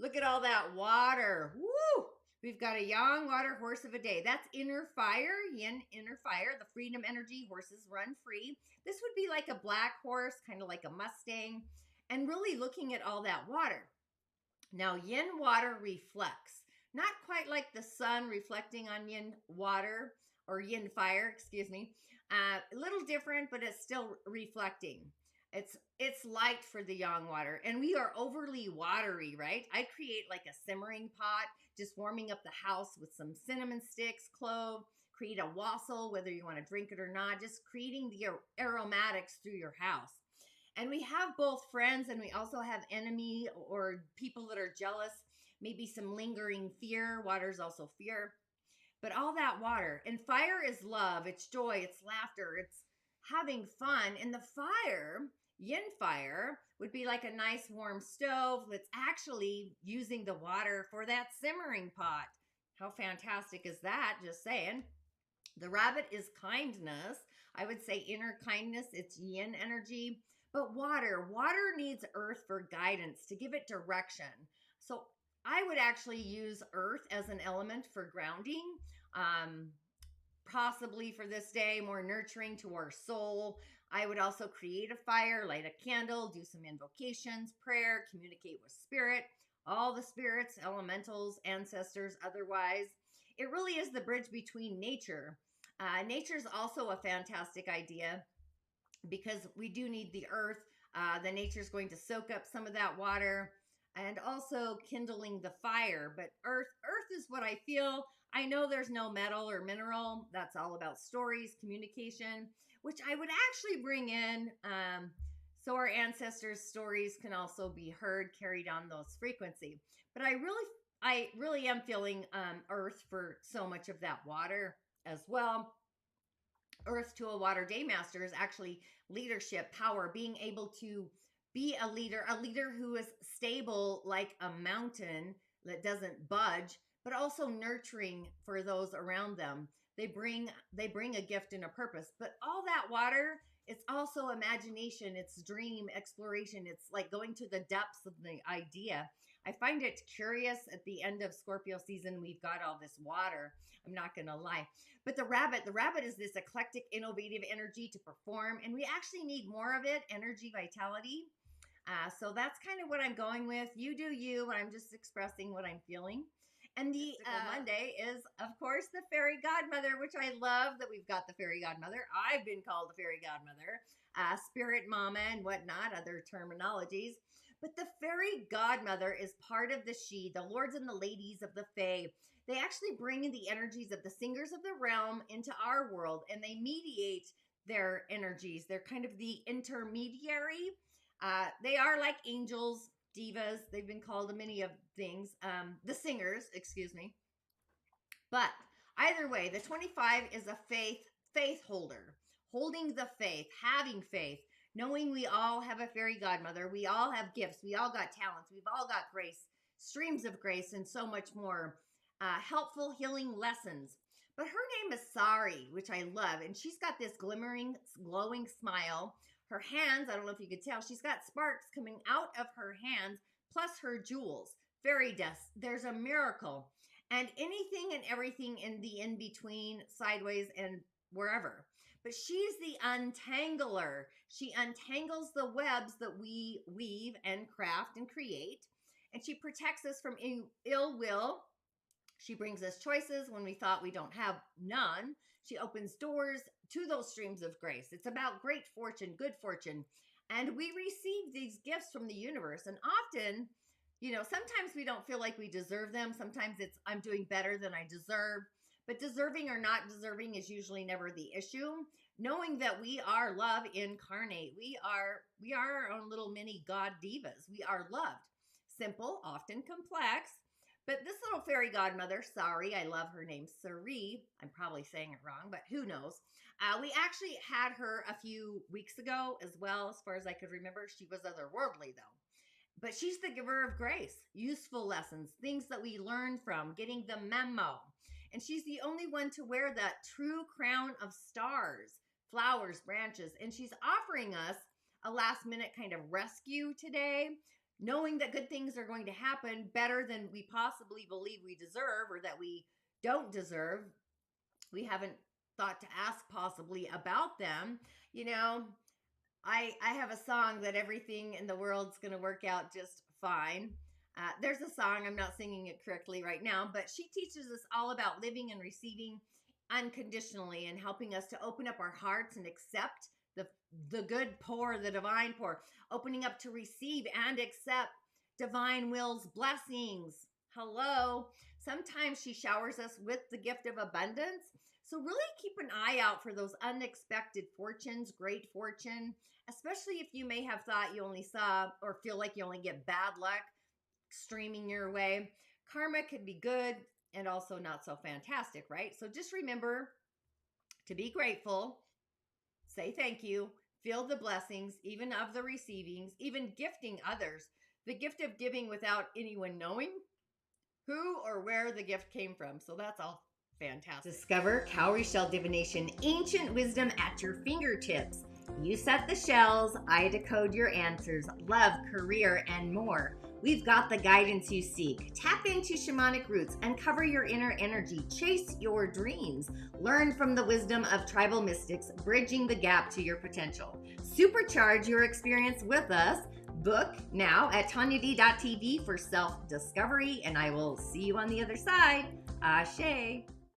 Look at all that water. Woo! We've got a yang water horse of a day. That's inner fire, yin inner fire, the freedom energy. Horses run free. This would be like a black horse, kind of like a Mustang, and really looking at all that water. Now, yin water reflects, not quite like the sun reflecting on yin water or yin fire, excuse me. A little different, but it's still reflecting. It's light for the yang water, and we are overly watery, right? I create like a simmering pot, just warming up the house with some cinnamon sticks, clove, create a wassail, whether you want to drink it or not, just creating the aromatics through your house. And we have both friends and we also have enemy or people that are jealous, maybe some lingering fear. Water is also fear. But all that water, and fire is love, it's joy, it's laughter, it's having fun. And the fire, yin fire, would be like a nice warm stove that's actually using the water for that simmering pot. How fantastic is that? Just saying. The rabbit is kindness. I would say inner kindness, it's yin energy. But water needs earth for guidance, to give it direction. So I would actually use earth as an element for grounding, possibly for this day, more nurturing to our soul. I would also create a fire, light a candle, do some invocations, prayer, communicate with spirit, all the spirits, elementals, ancestors, otherwise. It really is the bridge between nature. Nature is also a fantastic idea because we do need the earth. The nature is going to soak up some of that water and also kindling the fire. But earth is what I feel. I know there's no metal or mineral. That's all about stories, communication, which I would actually bring in. So our ancestors' stories can also be heard, carried on those frequency. But I really am feeling earth for so much of that water as well. Earth to a water day master is actually leadership, power, being able to be a leader who is stable like a mountain that doesn't budge, but also nurturing for those around them. They bring a gift and a purpose. But all that water, it's also imagination, it's dream, exploration. It's like going to the depths of the idea. I find it curious at the end of Scorpio season, we've got all this water. I'm not going to lie. But the rabbit is this eclectic, innovative energy to perform. And we actually need more of it, energy, vitality. So that's kind of what I'm going with. You do you, and I'm just expressing what I'm feeling. And the Monday is, of course, the fairy godmother, which I love that we've got the fairy godmother. I've been called the fairy godmother, spirit mama, and whatnot, other terminologies. But the fairy godmother is part of the she, the lords and the ladies of the fae. They actually bring in the energies of the singers of the realm into our world, and they mediate their energies. They're kind of the intermediary. They are like angels, divas. They've been called many of things. The singers, excuse me. But either way, the 25 is a faith holder, holding the faith, having faith, knowing we all have a fairy godmother. We all have gifts. We all got talents. We've all got grace, streams of grace, and so much more. Helpful healing lessons. But her name is Sairie, which I love. And she's got this glimmering, glowing smile. Her hands, I don't know if you could tell, she's got sparks coming out of her hands, plus her jewels. Fairy dust. There's a miracle. And anything and everything in the in-between, sideways, and wherever. But she's the untangler. She untangles the webs that we weave and craft and create. And she protects us from ill will. She brings us choices when we thought we don't have none. She opens doors to those streams of grace. It's about great fortune, good fortune. And we receive these gifts from the universe. And often, sometimes we don't feel like we deserve them. Sometimes it's, I'm doing better than I deserve. But deserving or not deserving is usually never the issue. Knowing that we are love incarnate. We are our own little mini god divas. We are loved. Simple, often complex. But this little fairy godmother, Sairie, I love her name, Sairie. I'm probably saying it wrong, but who knows? We actually had her a few weeks ago as well, as far as I could remember. She was otherworldly, though. But she's the giver of grace, useful lessons, things that we learn from, getting the memo. And she's the only one to wear that true crown of stars, flowers, branches. And she's offering us a last-minute kind of rescue today. knowing that good things are going to happen better than we possibly believe we deserve or that we don't deserve. We haven't thought to ask possibly about them. You know, I have a song that everything in the world's going to work out just fine. There's a song, I'm not singing it correctly right now, but she teaches us all about living and receiving unconditionally and helping us to open up our hearts and accept the good pour, the divine pour, opening up to receive and accept divine will's blessings. Hello. Sometimes she showers us with the gift of abundance. So really keep an eye out for those unexpected fortunes, great fortune, especially if you may have thought you only saw or feel like you only get bad luck streaming your way. Karma could be good and also not so fantastic, right? So just remember to be grateful, say thank you, feel the blessings, even of the receivings, even gifting others. The gift of giving without anyone knowing who or where the gift came from. So that's all fantastic. Discover cowrie shell divination, ancient wisdom at your fingertips. You set the shells, I decode your answers, love, career, and more. We've got the guidance you seek. Tap into shamanic roots, uncover your inner energy, chase your dreams, learn from the wisdom of tribal mystics, bridging the gap to your potential. Supercharge your experience with us. Book now at tonyadee.tv for self-discovery, and I will see you on the other side. Ashe.